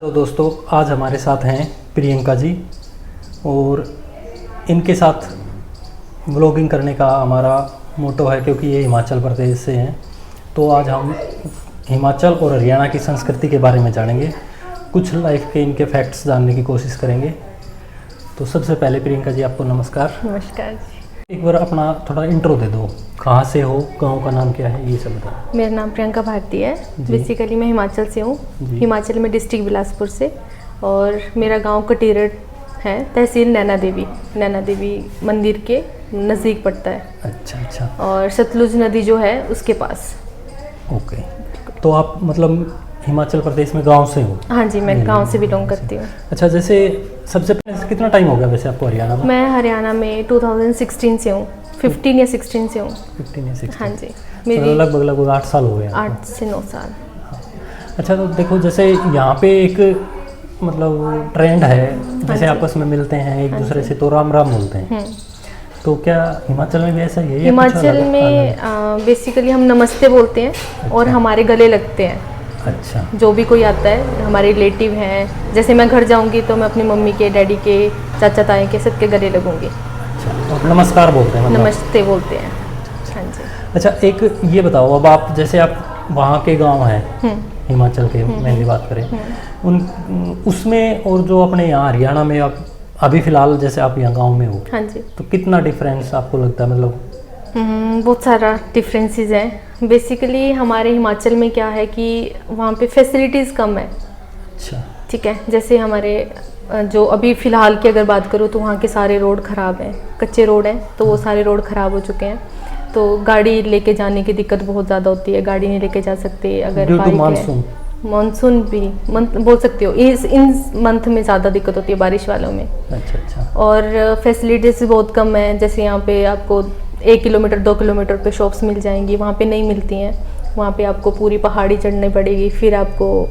तो दोस्तों आज हमारे साथ हैं प्रियंका जी और इनके साथ व्लॉगिंग करने का हमारा मोटो है क्योंकि ये हिमाचल प्रदेश से हैं। तो आज हम हिमाचल और हरियाणा की संस्कृति के बारे में जानेंगे, कुछ लाइफ के इनके फैक्ट्स जानने की कोशिश करेंगे। तो सबसे पहले प्रियंका जी आपको नमस्कार। नमस्कार जी। एक बार अपना थोड़ा इंट्रो दे दो, कहाँ से हो, गांव का नाम क्या है, ये सब बताओ। मेरा नाम प्रियंका भारती है। बेसिकली मैं हिमाचल से हूँ, हिमाचल में डिस्ट्रिक्ट बिलासपुर से। और मेरा गांव कटीरट है, तहसील नैना देवी मंदिर के नज़दीक पड़ता है। अच्छा अच्छा। और सतलुज नदी जो है उसके पास। ओके, तो आप मतलब हिमाचल प्रदेश में गांव से हो? हाँ जी, मैं गांव से बिलोंग करती हूँ। अच्छा, जैसे सबसे पहले कितना टाइम हो गया वैसे आपको हरियाणा में? मैं हरियाणा में 2016 से हूँ, 15 या 16 से हूँ। 15 या 16। हाँ जी, तो मेरी लगभग 8 साल हो गए। 8 से 9 साल। अच्छा, तो देखो जैसे यहाँ पे एक मतलब ट्रेंड है, जैसे आपस में मिलते हैं एक दूसरे से तो राम राम बोलते हैं। तो क्या हिमाचल में भी ऐसा ही है? हिमाचल में बेसिकली हम नमस्ते बोलते हैं और हमारे गले लगते हैं। अच्छा। जो भी कोई आता है, हमारे रिलेटिव हैं, जैसे मैं घर जाऊंगी तो मैं अपनी मम्मी के, डैडी के, चाचा ताए के सबके गले लगूंगी। अच्छा, तो नमस्कार बोलते हैं मतलब? नमस्ते बोलते हैं। हाँ जी। अच्छा, एक ये बताओ, अब आप जैसे आप वहाँ के गांव हैं हिमाचल के, मेनली बात करें उसमें और जो अपने यहाँ हरियाणा में आप अभी फ़िलहाल जैसे आप यहाँ गांव में हो, हाँ जी, तो कितना डिफरेंस आपको लगता है? मतलब बहुत सारा डिफरेंसेस हैं। बेसिकली हमारे हिमाचल में क्या है कि वहाँ पे फैसिलिटीज़ कम है। अच्छा। ठीक है, जैसे हमारे जो अभी फ़िलहाल की अगर बात करूँ तो वहाँ के सारे रोड ख़राब हैं, कच्चे रोड हैं, तो वो सारे रोड ख़राब हो चुके हैं। तो गाड़ी लेके जाने की दिक्कत बहुत ज़्यादा होती है, गाड़ी नहीं लेके जा सकते। अगर बाइक है, मानसून भी मंथ बोल सकते हो, इन मंथ में ज़्यादा दिक्कत होती है, बारिश वालों में। अच्छा अच्छा। और फैसिलिटीज़ बहुत कम है। जैसे यहाँ पे आपको 1 किलोमीटर 2 किलोमीटर पे शॉप्स मिल जाएंगी, वहाँ पे नहीं मिलती हैं। वहाँ पे आपको पूरी पहाड़ी चढ़नी पड़ेगी, फिर आपको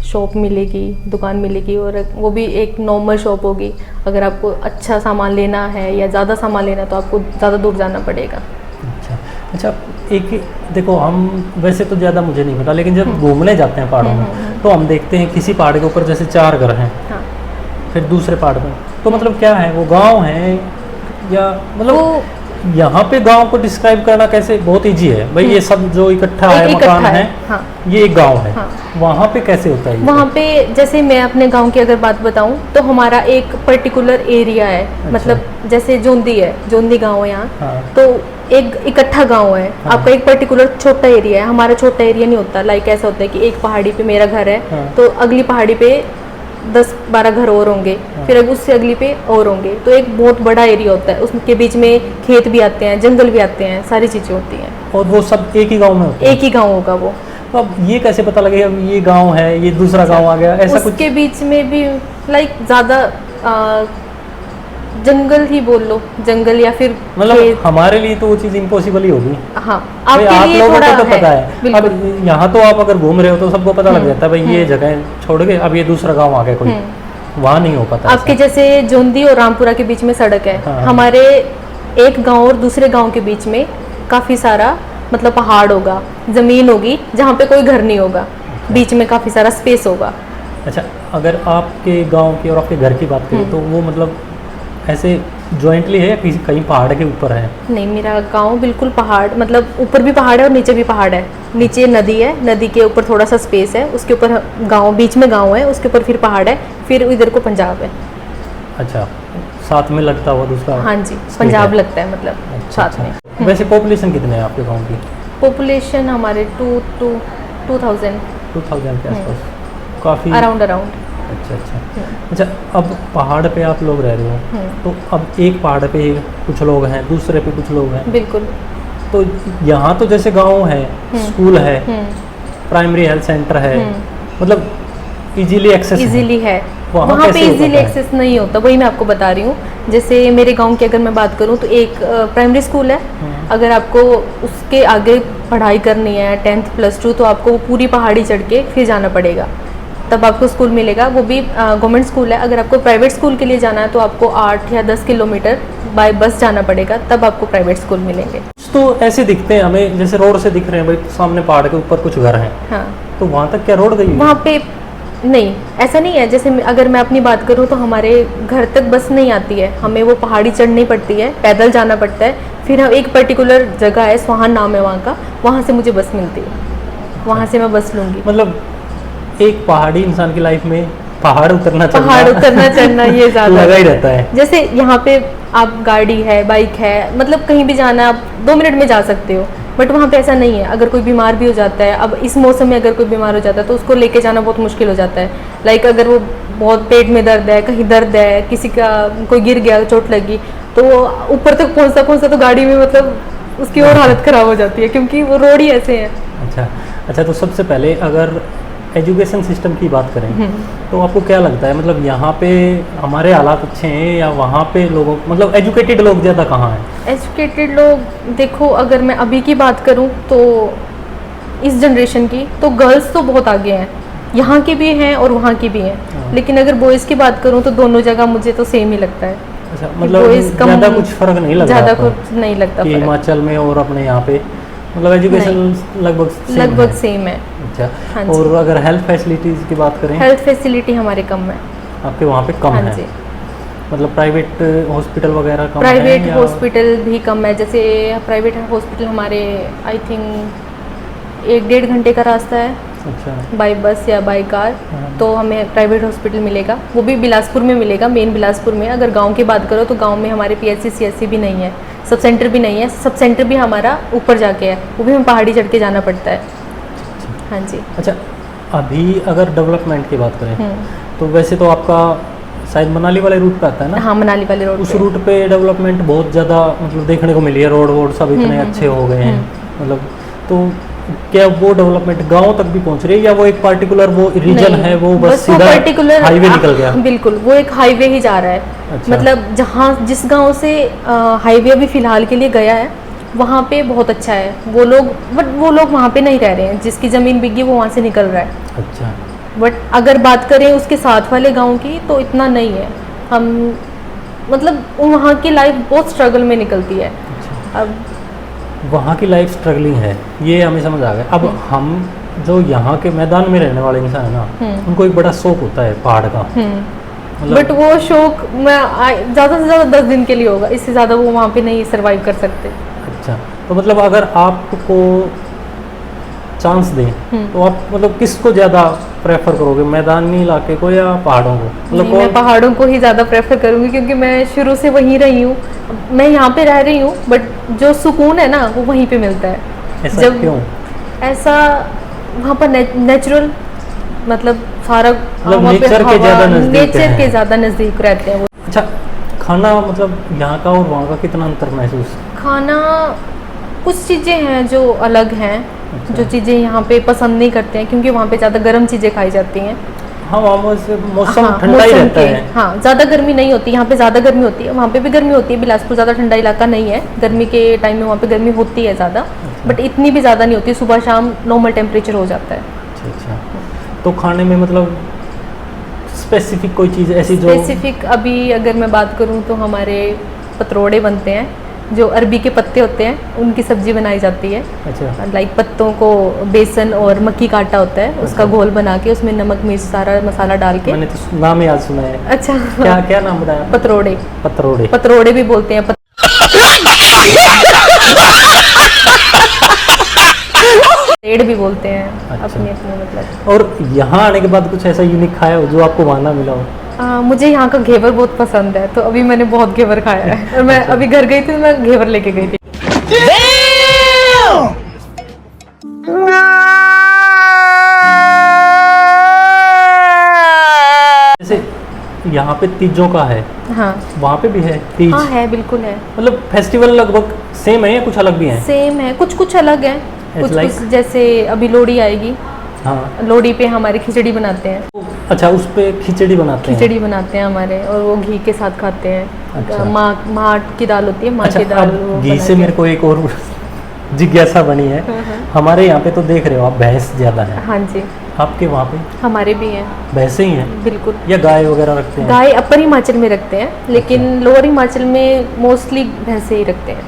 शॉप मिलेगी, दुकान मिलेगी, और वो भी एक नॉर्मल शॉप होगी। अगर आपको अच्छा सामान लेना है या ज़्यादा सामान लेना है तो आपको ज़्यादा दूर जाना पड़ेगा। अच्छा अच्छा। एक देखो, हम वैसे तो ज़्यादा मुझे नहीं पता, लेकिन जब घूमने जाते हैं पहाड़ों में तो हम देखते हैं किसी पहाड़ के ऊपर जैसे 4 घर हैं। हाँ। फिर दूसरे पहाड़ में तो मतलब क्या है, वो गांव है या मतलब यहाँ पे गांव को डिस्क्राइब करना कैसे? बहुत इजी है भाई, ये सब जो इकट्ठा है मकान है, हाँ। ये एक गांव है। हाँ। वहाँ पे कैसे होता है? वहाँ पे जैसे मैं अपने गांव की अगर बात बताऊँ तो हमारा एक पर्टिकुलर एरिया है। अच्छा। मतलब जैसे जोंदी है, जोंदी गांव है यहाँ। हाँ। तो एक इकट्ठा गांव है। हाँ। आपका एक पर्टिकुलर छोटा एरिया है, हमारा छोटा एरिया नहीं होता। लाइक ऐसा होता है कि एक पहाड़ी पे मेरा घर है। हाँ। तो अगली पहाड़ी पे 10-12 घर और होंगे। हाँ। फिर उससे अगली पे और होंगे। तो एक बहुत बड़ा एरिया होता है, उसके बीच में खेत भी आते हैं, जंगल भी आते हैं, सारी चीज़ें होती हैं। और वो सब एक ही गांव में होते हैं? एक ही गांव होगा वो। तो अब ये कैसे पता लगेगा ये गांव है, ये दूसरा गांव आ गया, ऐसा कुछ? उसके बीच में भी लाइक ज़्यादा जंगल ही बोल लो, जंगल या फिर मतलब हमारे लिए तो वो चीज़ इम्पॉसिबल ही होगी। हाँ, आप आपके लिए लोगों थोड़ा को तो पता है। अब यहाँ तो आप अगर घूम रहे हो तो सबको पता लग जाता है भाई ये जगह छोड़ के अब ये दूसरा गांव आ गया कोई। वहाँ नहीं हो पाता। आपके जैसे जोंदी और रामपुरा के बीच में सड़क है। हाँ। हमारे एक गांव और दूसरे गांव के बीच में काफ़ी सारा मतलब पहाड़ होगा, ज़मीन होगी जहाँ पे कोई घर नहीं होगा, बीच में काफ़ी सारा स्पेस होगा। अच्छा, अगर आपके गांव की और आपके घर की बात करें तो वो मतलब ऐसे जॉइंटली है या कहीं पहाड़ के ऊपर है? नहीं, मेरा गांव बिल्कुल पहाड़, मतलब ऊपर भी पहाड़ है और नीचे भी पहाड़ है। नीचे नदी है, नदी के ऊपर थोड़ा सा स्पेस है, उसके ऊपर गांव, बीच में गांव है, उसके ऊपर फिर पहाड़ है, फिर इधर को पंजाब है। अच्छा, साथ में लगता हुआ दूसरा? हाँ जी, पंजाब लगता है मतलब। अच्छा, साथ में। वैसे पॉपुलेशन कितने है आपके गाँव की? पॉपुलेशन हमारे 2000 के आसपास, काफ़ी अराउंड। अच्छा अच्छा। अच्छा, अब पहाड़ पे आप लोग रह रहे हो तो अब एक पहाड़ पे कुछ लोग हैं, दूसरे पे कुछ लोग हैं। बिल्कुल। तो यहाँ तो जैसे गांव है, स्कूल है, प्राइमरी हेल्थ सेंटर है, मतलब इजीली एक्सेस है। वहाँ पे इजीली एक्सेस नहीं होता, वही मैं आपको बता रही हूँ। जैसे मेरे गांव की अगर मैं बात करूँ तो एक प्राइमरी स्कूल है। अगर आपको उसके आगे पढ़ाई करनी है 10th +2 तो आपको पूरी पहाड़ी चढ़ के फिर जाना पड़ेगा, तब आपको स्कूल मिलेगा। वो भी गवर्नमेंट स्कूल है। अगर आपको प्राइवेट स्कूल के लिए जाना है तो आपको 8 या 10 किलोमीटर बाय बस जाना पड़ेगा, तब आपको प्राइवेट स्कूल मिलेंगे। तो ऐसे दिखते हैं हमें, जैसे रोड से दिख रहे हैं भाई, सामने पहाड़ के ऊपर कुछ घर हैं। हाँ। तो वहाँ तक क्या रोड गई? वहाँ पे नहीं, ऐसा नहीं है। जैसे अगर मैं अपनी बात करूँ तो हमारे घर तक बस नहीं आती है, हमें वो पहाड़ी चढ़नी पड़ती है, पैदल जाना पड़ता है। फिर हम एक पर्टिकुलर जगह है, स्वाहान नाम है वहाँ का, वहाँ से मुझे बस मिलती है, वहाँ से मैं बस लूँगी। मतलब एक पहाड़ी इंसान की लाइफ में पहाड़ उतरना चढ़ना ये ज़्यादा लगा ही रहता है। जैसे यहाँ पे आप गाड़ी है, बाइक है, मतलब कहीं भी जाना है आप 2 मिनट में जा सकते हो, बट वहाँ पे ऐसा नहीं है। अगर कोई बीमार भी हो जाता है, अब इस मौसम में अगर कोई बीमार हो जाता है तो उसको लेके जाना बहुत मुश्किल हो जाता है। लाइक अगर वो बहुत पेट में दर्द है, कहीं दर्द है, किसी का कोई गिर गया, चोट लगी, तो वो ऊपर तक पहुँचता तो गाड़ी में मतलब उसकी और हालत ख़राब हो जाती है, क्योंकि वो रोड ही ऐसे हैं। अच्छा, तो सबसे पहले अगर एजुकेशन सिस्टम की बात करें तो आपको क्या लगता है, मतलब यहाँ पे हमारे हालात अच्छे हैं या वहाँ पे लोगों, मतलब एजुकेटेड लोग ज़्यादा कहाँ हैं? एजुकेटेड लोग देखो, अगर मैं अभी की बात करूँ तो इस जनरेशन की, तो गर्ल्स तो बहुत आगे हैं, यहाँ की भी हैं और वहाँ की भी हैं। लेकिन अगर बॉयज़ की बात करूँ तो दोनों जगह मुझे तो सेम ही लगता है। अच्छा, मतलब ज़्यादा कुछ फ़र्क नहीं लगता? ज़्यादा कुछ नहीं लगता कि हिमाचल में और अपने यहाँ पे मतलब एजुकेशन लगभग सेम है। अच्छा, हाँ, और अगर हेल्थ फैसिलिटीज़ की बात करें? हेल्थ फैसिलिटी हमारे कम है। आपके वहाँ पे कम है? मतलब प्राइवेट हॉस्पिटल वगैरह कम है? प्राइवेट हॉस्पिटल भी कम है। जैसे प्राइवेट हॉस्पिटल हमारे आई थिंक 1-1.5 घंटे का रास्ता है। अच्छा, बाई बस या बाई कार तो हमें प्राइवेट हॉस्पिटल मिलेगा, वो भी बिलासपुर में मिलेगा, मेन बिलासपुर में। अगर गांव की बात करो तो गांव में हमारे PSC CSC भी नहीं है, सब सेंटर भी नहीं है। सब सेंटर भी हमारा ऊपर जाके है, वो भी हमें पहाड़ी चढ़ के जाना पड़ता है। हाँ जी। अच्छा, अभी अगर डेवलपमेंट की बात करें तो वैसे तो आपका शायद मनाली वाले रूट पे आता है ना? हाँ, मनाली वाले रोड। उस रूट पे डेवलपमेंट बहुत ज़्यादा मतलब देखने को मिली है, रोड सब इतने अच्छे हो गए हैं। मतलब तो क्या वो डेवलपमेंट गांव तक भी पहुंच रही है या वो एक पार्टिकुलर वो रीजन है, वो बस सीधा हाईवे निकल गया? बिल्कुल, वो एक हाईवे ही जा रहा है। अच्छा। मतलब जहाँ जिस गांव से हाईवे अभी फिलहाल के लिए गया है वहाँ पे बहुत अच्छा है। वो लोग वहाँ पे नहीं रह रहे हैं, जिसकी ज़मीन बिकी वो वहाँ से निकल रहा है। अच्छा, बट अगर बात करें उसके साथ वाले गांव की तो इतना नहीं है। हम मतलब वहाँ की लाइफ बहुत स्ट्रगल में निकलती है। अब वहाँ की लाइफ स्ट्रगलिंग है, ये हमें समझ आ गया। अब हम जो यहाँ के मैदान में रहने वाले इंसान है ना, उनको एक बड़ा शौक होता है पहाड़ का। बट वो शौक ज़्यादा से ज़्यादा 10 दिन के लिए होगा, इससे ज़्यादा वो वहाँ पे नहीं सरवाइव कर सकते। अच्छा, तो मतलब अगर आपको चांस दें तो आप मतलब किसको ज़्यादा प्रेफर करोगे, मैदानी इलाके को या पहाड़ों को? मतलब मैं पहाड़ों को ही ज़्यादा प्रेफर करूँगी, क्योंकि मैं शुरू से वहीं रही हूँ। मैं यहाँ पे रह रही हूँ, बट जो सुकून है ना वो वहीं पे मिलता है। ऐसा क्यों? ऐसा वहाँ पर नेचुरल, मतलब सारा नेचर के ज़्यादा नज़दीक रहते हैं वो। अच्छा, खाना मतलब यहाँ का और वहाँ का कितना अंतर महसूस? खाना कुछ चीज़ें हैं जो अलग हैं। अच्छा। जो चीज़ें यहाँ पे पसंद नहीं करते हैं, क्योंकि वहाँ पे ज़्यादा गर्म चीज़ें खाई जाती हैं। हाँ, वहाँ से मौसम ठंडा ही रहता है। हाँ, ज़्यादा गर्मी नहीं होती, यहाँ पे ज़्यादा गर्मी होती है, वहाँ पे भी गर्मी होती है। बिलासपुर ज़्यादा ठंडा इलाका नहीं है, गर्मी के टाइम में वहाँ पे गर्मी होती है ज़्यादा। अच्छा। बट इतनी भी ज़्यादा नहीं होती, सुबह शाम नॉर्मल टेम्परेचर हो जाता है। अच्छा, तो खाने में मतलब स्पेसिफिक कोई चीज़ ऐसी जो स्पेसिफिक, अभी अगर मैं बात करूँ तो हमारे पतरोड़े बनते हैं, जो अरबी के पत्ते होते हैं उनकी सब्जी बनाई जाती है। अच्छा। लाइक पत्तों को बेसन और मक्की का आटा होता है, उसका घोल बना के उसमें नमक मिर्च सारा मसाला डाल के। मैंने तो नाम याद सुना है। अच्छा, क्या नाम बताया? पतरोड़े। पतरोड़े भी बोलते हैं। पेड़ भी बोलते हैं। अच्छा। अपने मतलब। और यहाँ आने के बाद कुछ ऐसा यूनिक खाया हो जो आपको वहाँ ना मिला हो? मुझे यहाँ का घेवर बहुत पसंद है, तो अभी मैंने बहुत घेवर खाया है। और मैं अभी घर गई थी तो मैं घेवर लेके गई थी। जैसे यहाँ पे तीजों का है। हाँ, वहाँ पे भी है तीज? हाँ है, बिल्कुल है। मतलब फेस्टिवल लगभग सेम है या कुछ अलग भी है? सेम है, कुछ अलग है। कुछ जैसे अभी लोहड़ी आएगी। हाँ, लोहड़ी पे हमारे खिचड़ी बनाते हैं। अच्छा, उस पे खिचड़ी बनाते हैं हमारे, और वो घी के साथ खाते हैं। अच्छा। माँ की दाल होती है, की दाल। घी से मेरे को एक और जिज्ञासा बनी है। हमारे यहाँ पे तो देख रहे हो आप भैंस ज्यादा है। हाँ जी। आपके वहाँ पे? हमारे भी हैं। भैंसे ही हैं? बिल्कुल। या गाय वगैरह रखते हैं? गाय अपर हिमाचल में रखते हैं, लेकिन लोअर हिमाचल में मोस्टली भैंसे ही रखते हैं।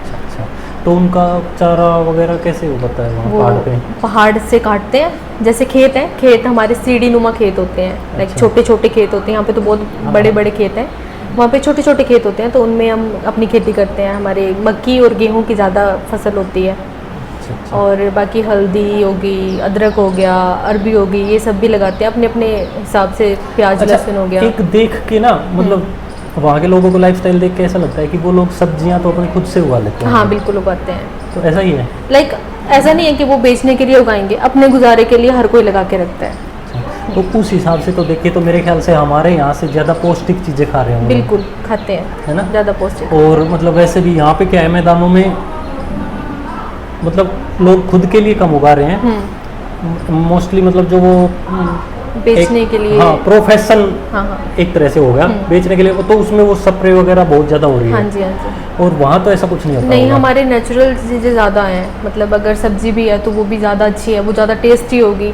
अच्छा, तो तो उनका चारा वगैरह कैसे हो पाता है वहाँ वो पहाड़ पे? पहाड़ से काटते हैं, जैसे खेत हैं, खेत हमारे सीढ़ी नुमा खेत होते हैं, लाइक अच्छा। छोटे छोटे खेत होते हैं, यहाँ पे तो बहुत बड़े बड़े खेत हैं, वहाँ पे छोटे छोटे खेत होते हैं, तो उनमें हम अपनी खेती करते हैं। हमारे मक्की और गेहूँ की ज़्यादा फसल होती है, अच्छा, अच्छा। और बाकी हल्दी होगी, अदरक हो गया, अरबी होगी, ये सब भी लगाते हैं अपने अपने हिसाब से, प्याज अच्छा, लहसुन हो गया। एक देख के ना मतलब वहाँ के लोगों को लाइफस्टाइल देख के ऐसा लगता है कि वो लोग सब्जियां तो अपने खुद से उगा लेते हैं। हाँ बिल्कुल उगाते हैं, तो ऐसा ही है। लाइक ऐसा नहीं है कि वो बेचने के लिए उगाएंगे, अपने गुजारे के लिए हर कोई लगा के रखता है। अच्छा, तो उस हिसाब से तो देखिए तो मेरे ख्याल से हमारे यहाँ से ज़्यादा पौष्टिक चीज़ें खा रहे होंगे। बिल्कुल खाते हैं, है ना? ज़्यादा पौष्टिक। और मतलब वैसे भी यहाँ पे क्या है, मैदानों में मतलब लोग खुद के लिए कम उगा रहे हैं मोस्टली, मतलब जो वो बेचने के लिए। हाँ प्रोफेशन हाँ हाँ एक तरह से हो गया बेचने के लिए, तो उसमें वो स्प्रे वगैरह बहुत ज़्यादा हो रही है। हाँ जी हाँ जी। और वहाँ तो ऐसा कुछ नहीं होता नहीं, होगा। हमारे नेचुरल चीज़ें ज़्यादा हैं, मतलब अगर सब्जी भी है तो वो भी ज़्यादा अच्छी है, वो ज़्यादा टेस्टी होगी।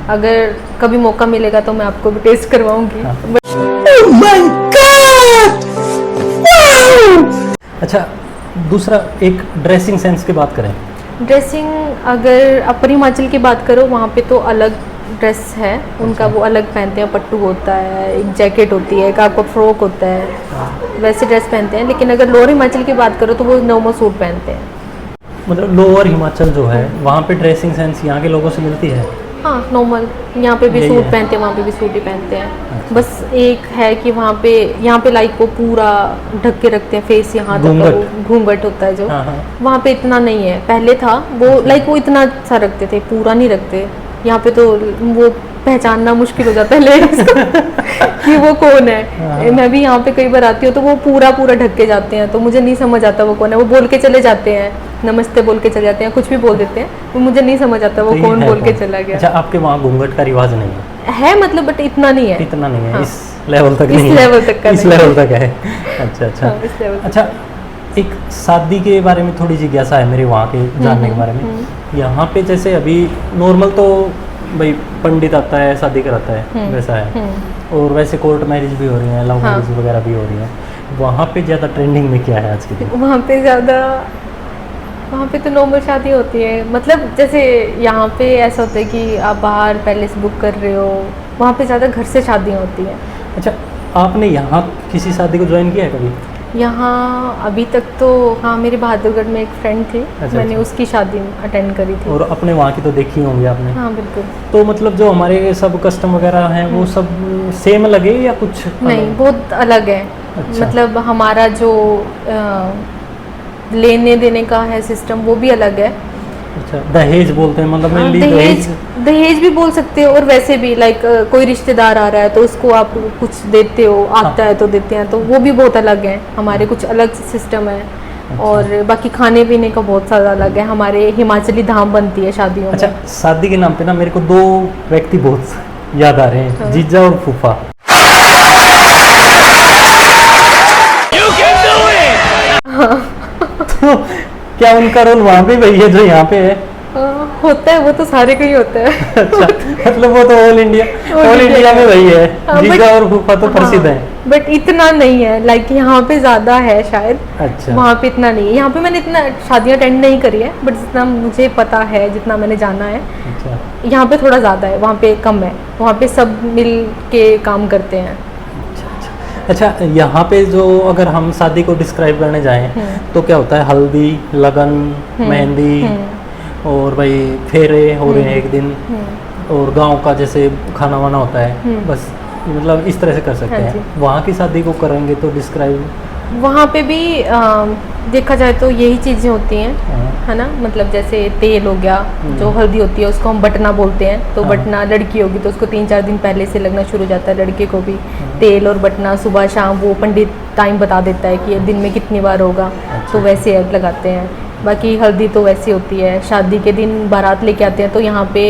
अगर कभी मौका मिलेगा तो मैं आपको भी टेस्ट करवाऊंगी। हाँ। But अच्छा, दूसरा एक ड्रेसिंग सेंस की बात करें। ड्रेसिंग, अगर अपर हिमाचल की बात करो, वहाँ पे तो अलग ड्रेस है उनका, वो अलग पहनते हैं, पट्टू होता है, एक जैकेट होती है, एक आपका फ्रॉक होता है, वैसे ड्रेस पहनते हैं। लेकिन अगर लोअर हिमाचल की बात करो तो वो नॉर्मल सूट पहनते हैं। मतलब लोअर हिमाचल जो है वहाँ पे ड्रेसिंग सेंस यहाँ के लोगों से मिलती है। हाँ नॉर्मल, यहाँ पे भी यही सूट है। पहनते हैं, वहाँ पे भी सूट ही पहनते हैं। अच्छा। बस एक है कि वहाँ पे, यहाँ पे लाइक वो पूरा ढक के रखते हैं फेस, यहाँ तक का वो घूंघट होता है जो, हाँ हाँ। वहाँ पे इतना नहीं है। पहले था वो, लाइक वो इतना सा रखते थे, पूरा नहीं रखते। यहाँ पे तो वो पहचानना मुश्किल हो जाता है लेडीज को कि वो कौन है। मैं भी यहाँ पे कई बार आती हूँ तो वो पूरा पूरा ढक के जाते हैं, तो मुझे नहीं समझ आता वो कौन है। वो बोल के चले जाते हैं, नमस्ते बोल के चले जाते हैं, कुछ भी बोल देते हैं, वो मुझे नहीं समझ आता वो तो ये कौन है बोल के कौन? चला गया। अच्छा, आपके वहाँ घूंघट का रिवाज नहीं है? मतलब बट इतना नहीं है। इतना नहीं है, हाँ। इस लेवल तक इस नहीं है। लेवल तक का इस नहीं है। लेवल तक है। अच्छा अच्छा। हाँ, इस लेवल तक। अच्छा, एक शादी के बारे में थोड़ी जिज्ञासा है मेरे वहाँ के जानने के बारे में। यहाँ पे जैसे अभी नॉर्मल तो भाई पंडित आता है शादी कराता है, वैसा है। और वैसे कोर्ट मैरिज भी हो रही है, लव हाँ। मैरिज वगैरह भी हो रही है। वहाँ पे ज़्यादा ट्रेंडिंग में क्या है आज के दिन? वहाँ पे ज़्यादा, वहाँ पे तो नॉर्मल शादी होती है। मतलब जैसे यहाँ पे ऐसा होता है कि आप बाहर पैलेस बुक कर रहे हो, वहाँ पे ज़्यादा घर से शादियाँ होती हैं। अच्छा, आपने यहाँ किसी शादी को ज्वाइन किया है कभी? यहाँ अभी तक तो हाँ, मेरे बहादुरगढ़ में एक फ्रेंड थी, अच्छा, मैंने अच्छा। उसकी शादी अटेंड करी थी। और अपने वहाँ की तो देखी होंगी आपने। हाँ बिल्कुल। तो मतलब जो हमारे सब कस्टम वगैरह हैं वो सब सेम लगे या कुछ नहीं, अलग? बहुत अलग है। अच्छा। मतलब हमारा जो लेने देने का है सिस्टम, वो भी अलग है। अच्छा, दहेज बोलते हैं, मतलब हाँ, मेनली दहेज, दहेज भी बोल सकते हो, और वैसे भी लाइक कोई रिश्तेदार आ रहा है तो उसको आप कुछ देते हो, आता है तो देते हैं, तो वो भी बहुत अलग है। हमारे कुछ अलग सिस्टम है। और बाकी खाने पीने का बहुत सारा अलग है। हमारे हिमाचली धाम बनती है शादियों में। अच्छा, शादी के नाम पे ना मेरे को दो व्यक्ति बहुत याद आ रहे हैं, हाँ। जीजा और फूफा। तो क्या उनका रोल वहाँ पे वही है जो यहाँ पे है? होता है, वो तो सारे का ही होता है। अच्छा, मतलब वो तो ऑल इंडिया में वही है। हाँ, जीजा और फूफा तो प्रसिद्ध है। बट इतना नहीं है, लाइक यहाँ पे ज्यादा है शायद। अच्छा। वहाँ पे इतना नहीं है। यहाँ पे मैंने इतना शादियाँ अटेंड नहीं करी है, बट जितना मुझे पता है, जितना मैंने जाना है, अच्छा यहाँ पे थोड़ा ज़्यादा है, वहाँ पे कम है। वहाँ पे सब मिल के काम करते हैं। अच्छा, यहाँ पे जो अगर हम शादी को डिस्क्राइब करने जाएं तो क्या होता है? हल्दी, लगन, मेहंदी, और भाई फेरे हो रहे हैं एक दिन, और गांव का जैसे खाना वाना होता है, बस मतलब इस तरह से कर सकते हाँ हैं। वहाँ की शादी को करेंगे तो डिस्क्राइब, वहाँ पे भी देखा जाए तो यही चीज़ें होती हैं, है ना। मतलब जैसे तेल हो गया, जो हल्दी होती है उसको हम बटना बोलते हैं। तो हाँ। बटना लड़की होगी तो उसको 3-4 दिन पहले से लगना शुरू हो जाता है। लड़के को भी तेल और बटना सुबह शाम वो पंडित टाइम बता देता है कि ये दिन में कितनी बार होगा, तो वैसे ऐड लगाते हैं। बाकी हल्दी तो वैसी होती है। शादी के दिन बारात लेके आते हैं तो यहाँ पे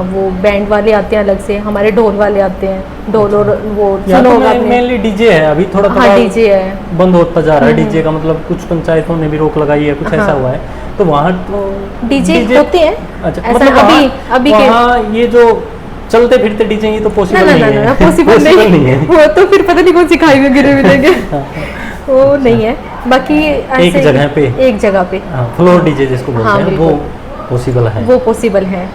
वो बैंड वाले आते हैं अलग से, हमारे ढोल वाले आते हैं। ढोल और वो सुना होगा आपने। मेनली डीजे है अभी थोड़ा हाँ, डीजे है, बंद होता जा रहा है डीजे का, मतलब कुछ पंचायतों ने भी रोक लगाई है, कुछ ऐसा हुआ है। तो वहाँ तो डीजे होते हैं। अच्छा, ऐसा मतलब अभी के वहाँ ये जो चलते फिरते डीजे ये तो पॉसिबल नहीं है। पॉसिबल नहीं है। वो तो फिर पता नहीं कौन सी खाई में गिरे मिलेंगे। वो नहीं है। बाकी ऐसे एक जगह पे? एक जगह पे फ्लोर डीजे जिसको बोलते हाँ, हैं, वो बिल्कुल। पॉसिबल है? वो पॉसिबल है।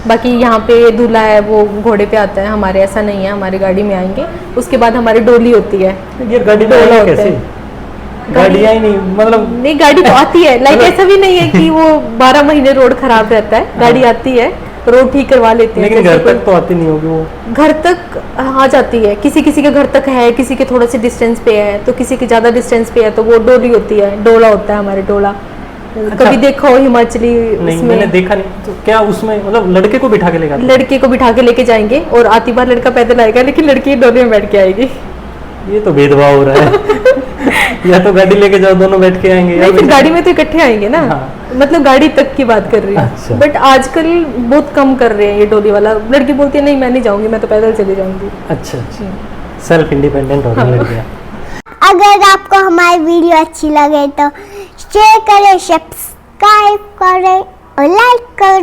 बाकी यहाँ पे दूल्हा है वो घोड़े पे आता है, हमारे ऐसा नहीं है, हमारी गाड़ी में आएंगे, उसके बाद हमारी डोली होती है। ये गाड़ी में डोला आएंगे होता कैसे? है। गाड़ियाँ ही नहीं, मतलब नहीं, गाड़ी तो आती है, लाइक मतलब- ऐसा भी नहीं है कि वो 12 महीने रोड खराब रहता है, गाड़ी आती है, रोड ठीक करवा लेते हैं। लेकिन जैसे घर तक तो आती नहीं होगी वो? घर तक आ जाती है, किसी किसी के घर तक है, किसी के थोड़े से डिस्टेंस पे है, तो किसी के ज्यादा डिस्टेंस पे है तो वो डोली होती है, डोला होता है हमारे, डोला। कभी देखा हो हिमाचली? नहीं, उसमें मैंने देखा नहीं। तो क्या उसमें मतलब लड़के को बिठा के लेगा? लड़के को बिठा के लेके जाएंगे और आती बार लड़का पैदल आएगा, लेकिन लड़की डोली में बैठ के आएगी। ये तो भेदभाव हो रहा है। या तो गाड़ी लेके जाओ, दोनों बैठ के आएंगे, या नहीं, फिर बिठा- गाड़ी में तो इकट्ठे आएंगे ना। हाँ। मतलब गाड़ी तक की बात कर रही हूँ। अच्छा। बट आजकल बहुत कम कर रहे हैं ये डोली वाला। लड़की बोलती है नहीं मैं नहीं जाऊंगी, मैं तो पैदल चली जाऊंगी। अच्छा, सेल्फ इंडिपेंडेंट हो रही लड़कियाँ। अगर आपको हमारी वीडियो अच्छी लगे तो शेयर करें, सब्सक्राइब करें और लाइक करें।